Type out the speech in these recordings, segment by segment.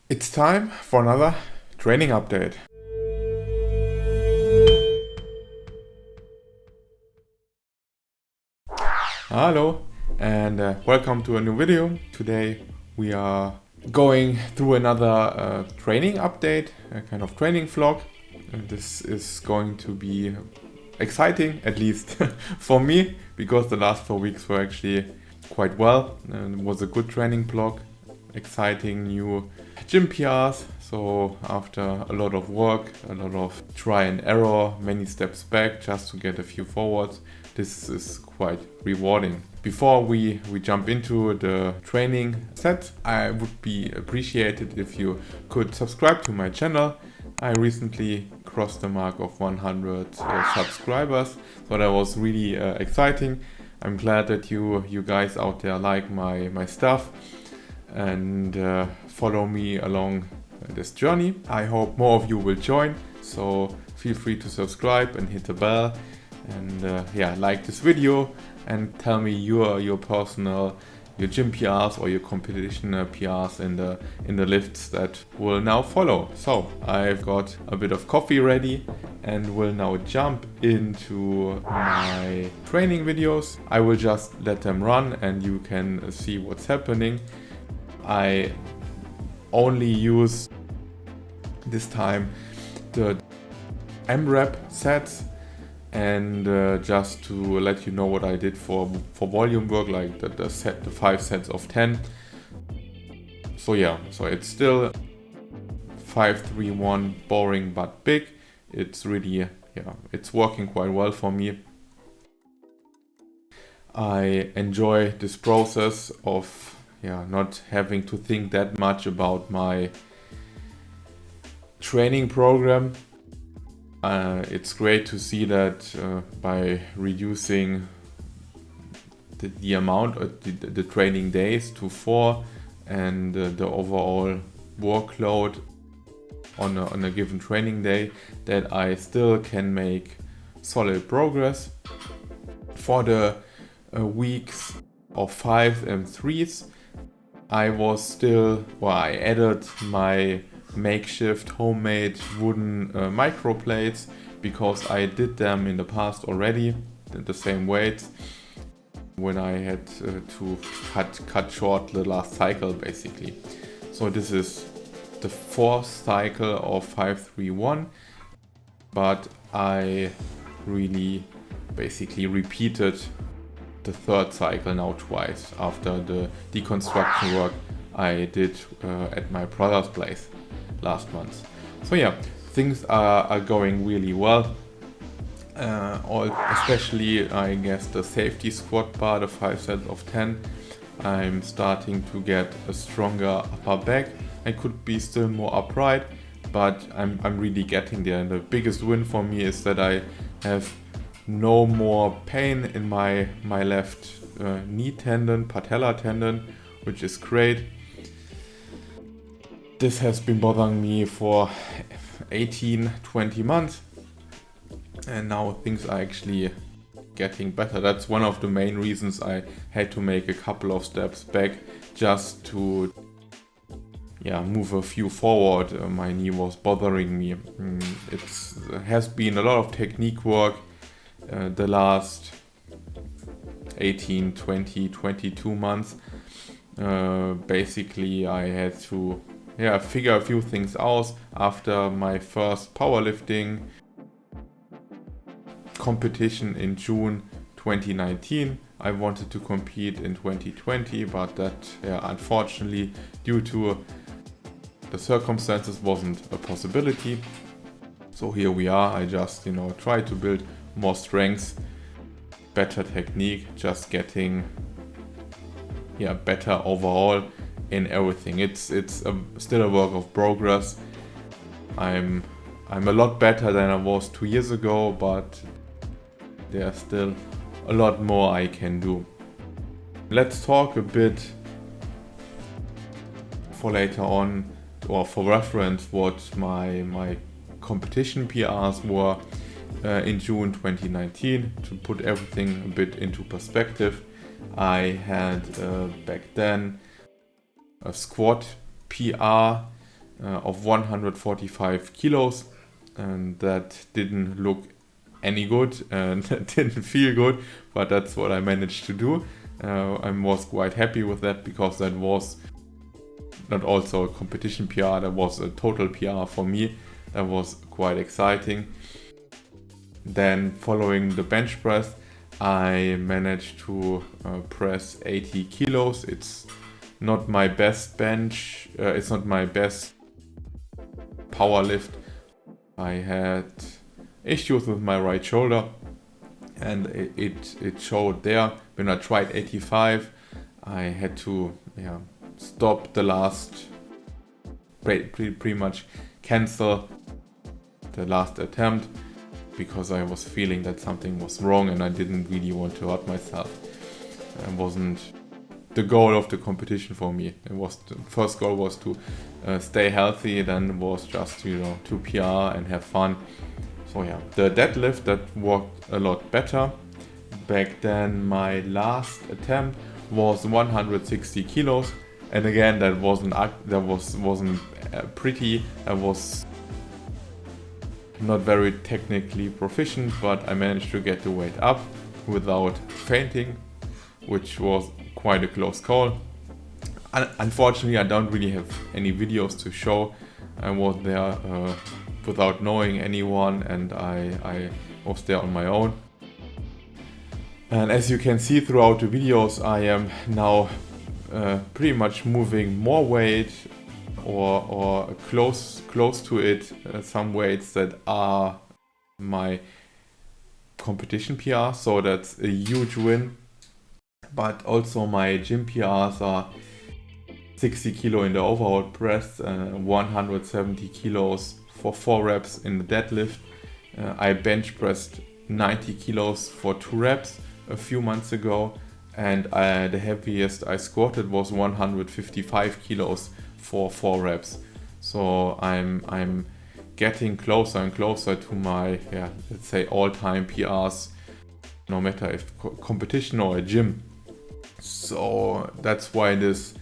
It's time for another training update. Hello and welcome to a new video. Today we are going through another training update, a kind of training vlog. And this is going to be exciting, at least for me, because the last 4 weeks were actually quite well and it was a good training vlog. Exciting new gym PRs. So after a lot of work, a lot of try and error, many steps back just to get a few forwards, this is quite rewarding. Before we jump into the training set, I would be appreciated if you could subscribe to my channel. I recently crossed the mark of 100 subscribers, so that was really exciting. I'm glad that you guys out there like my stuff and follow me along this journey. I hope more of you will join, so feel free to subscribe and hit the bell and like this video and tell me your gym PRs or your competition PRs in the lifts that will now follow. So I've got a bit of coffee ready and will now jump into my training videos. I will just let them run and you can see what's happening. I only use this time the MREP sets and just to let you know what I did for volume work, like the 5 sets of 10. So it's still 5-3-1, boring but big. It's really it's working quite well for me. I enjoy this process of not having to think that much about my training program. It's great to see that by reducing the amount of the training days to 4 and the overall workload on a given training day, that I still can make solid progress. For the weeks of 5 and 3s, I added my makeshift homemade wooden microplates because I did them in the past already, the same weights, when I had to cut short the last cycle basically. So this is the 4th cycle of 5-3-1, but I really basically repeated the 3rd cycle now twice after the deconstruction work I did at my brother's place last month. So things are going really well. Especially I guess the safety squat bar, the 5 sets of 10. I'm starting to get a stronger upper back. I could be still more upright, but I'm really getting there. And the biggest win for me is that I have no more pain in my left knee tendon, patella tendon, which is great. This has been bothering me for 18-20 months and now things are actually getting better. That's one of the main reasons I had to make a couple of steps back just to move a few forward. My knee was bothering me. It has been a lot of technique work the last 18, 20, 22 months. Basically I had to figure a few things out after my first powerlifting competition in June 2019. I wanted to compete in 2020, but that unfortunately due to the circumstances wasn't a possibility. So here we are. I just try to build more strength, better technique, just getting better overall in everything. It's still a work of progress. I'm a lot better than I was 2 years ago, but there's still a lot more I can do. Let's talk a bit for later on, or for reference, what my competition PRs were in June 2019, to put everything a bit into perspective. I had back then a squat PR of 145 kilos, and that didn't look any good and didn't feel good, but that's what I managed to do. I was quite happy with that, because that was not also a competition PR, that was a total PR for me. That was quite exciting. Then following the bench press, I managed to press 80 kilos. It's not my best bench, it's not my best power lift. I had issues with my right shoulder, and it showed there. When I tried 85, I had to stop the last, pretty much cancel the last attempt, because I was feeling that something was wrong and I didn't really want to hurt myself. It wasn't the goal of the competition for me. It was, the first goal was to stay healthy, then was just to PR and have fun. So yeah, the deadlift, that worked a lot better. Back then my last attempt was 160 kilos, and again that wasn't pretty. I was not very technically proficient, but I managed to get the weight up without fainting, which was quite a close call. Unfortunately, I don't really have any videos to show. I was there without knowing anyone, and I was there on my own. And as you can see throughout the videos, I am now pretty much moving more weight or close to it. Some weights that are my competition PR, so that's a huge win. But also my gym PRs are 60 kilo in the overhead press, 170 kilos for 4 reps in the deadlift. I bench pressed 90 kilos for 2 reps a few months ago, and the heaviest I squatted was 155 kilos for 4 reps. So I'm getting closer and closer to my let's say all-time PRs, no matter if competition or a gym. So that's why this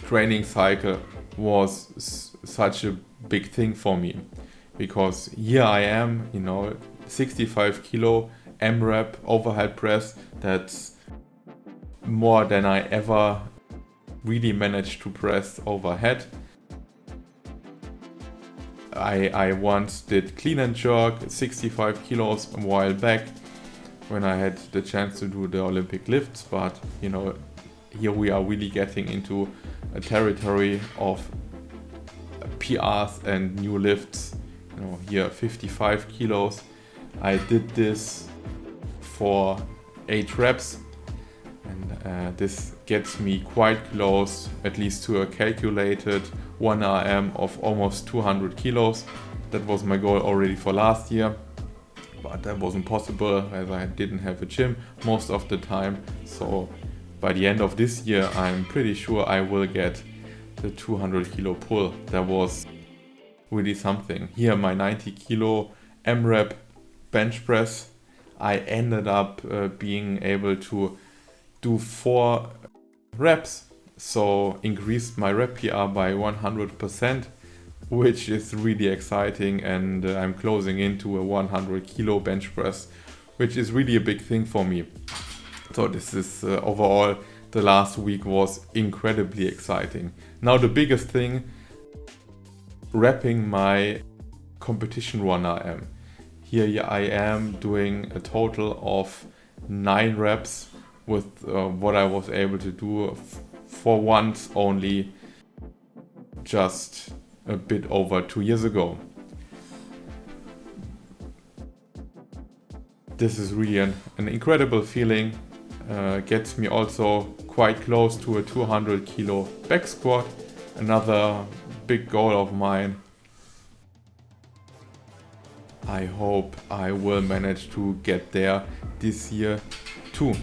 training cycle was such a big thing for me, because here I am, 65 kilo M-rep overhead press. That's more than I ever really managed to press overhead. I once did clean and jerk 65 kilos a while back when I had the chance to do the Olympic lifts, but here we are really getting into a territory of PRs and new lifts. Here 55 kilos. I did this for 8 reps, and this gets me quite close, at least to a calculated 1 RM of almost 200 kilos. That was my goal already for last year, but that wasn't possible as I didn't have a gym most of the time. So by the end of this year, I'm pretty sure I will get the 200 kilo pull. That was really something. Here my 90 kilo M-rep bench press, I ended up being able to do 4 reps, so increased my rep PR by 100%, which is really exciting, and I'm closing into a 100 kilo bench press, which is really a big thing for me. So this is overall, the last week was incredibly exciting. Now the biggest thing, wrapping my competition 1 RM. Here I am doing a total of 9 reps with what I was able to do for once only just a bit over 2 years ago. This is really an incredible feeling. Gets me also quite close to a 200 kilo back squat, another big goal of mine. I hope I will manage to get there this year too.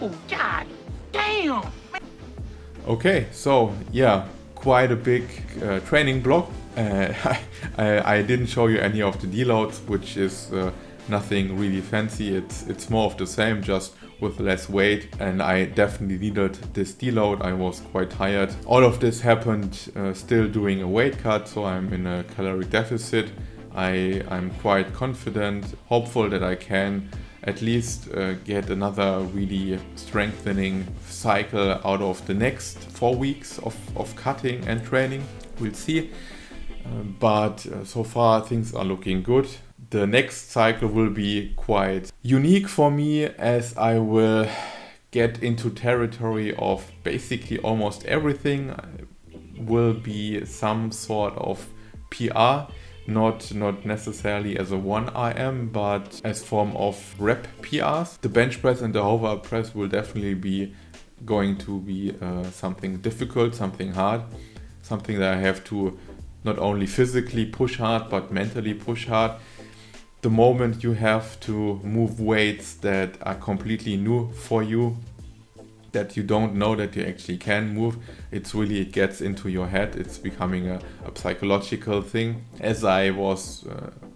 Oh, God damn! Okay, so yeah, quite a big training block. I didn't show you any of the deloads, which is nothing really fancy. It's more of the same, just with less weight, and I definitely needed this deload. I was quite tired. All of this happened still doing a weight cut, so I'm in a calorie deficit. I'm quite confident, hopeful that I can at least get another really strengthening cycle out of the next 4 weeks of cutting and training. We'll see. But so far things are looking good. The next cycle will be quite unique for me, as I will get into territory of basically almost everything. Will be some sort of PR. Not necessarily as a 1RM, but as form of rep PRs. The bench press and the hover press will definitely be going to be something difficult, something hard, something that I have to not only physically push hard, but mentally push hard. The moment you have to move weights that are completely new for you, that you don't know that you actually can move, it gets into your head. It's becoming a psychological thing. As I was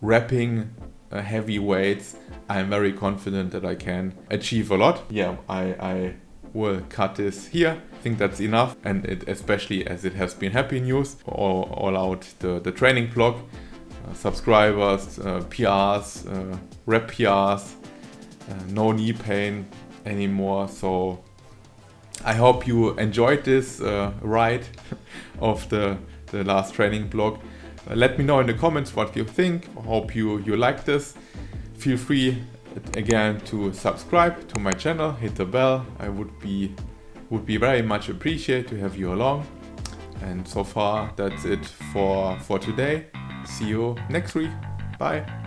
repping heavy weights, I'm very confident that I can achieve a lot. Yeah, I will cut this here. I think that's enough, and especially as it has been happy news all out the training blog, subscribers, PRs, rep PRs, no knee pain anymore. So I hope you enjoyed this ride of the last training blog. Let me know in the comments what you think. I hope you like this. Feel free again to subscribe to my channel, hit the bell. I would be very much appreciate to have you along. And so far that's it for today. See you next week. Bye.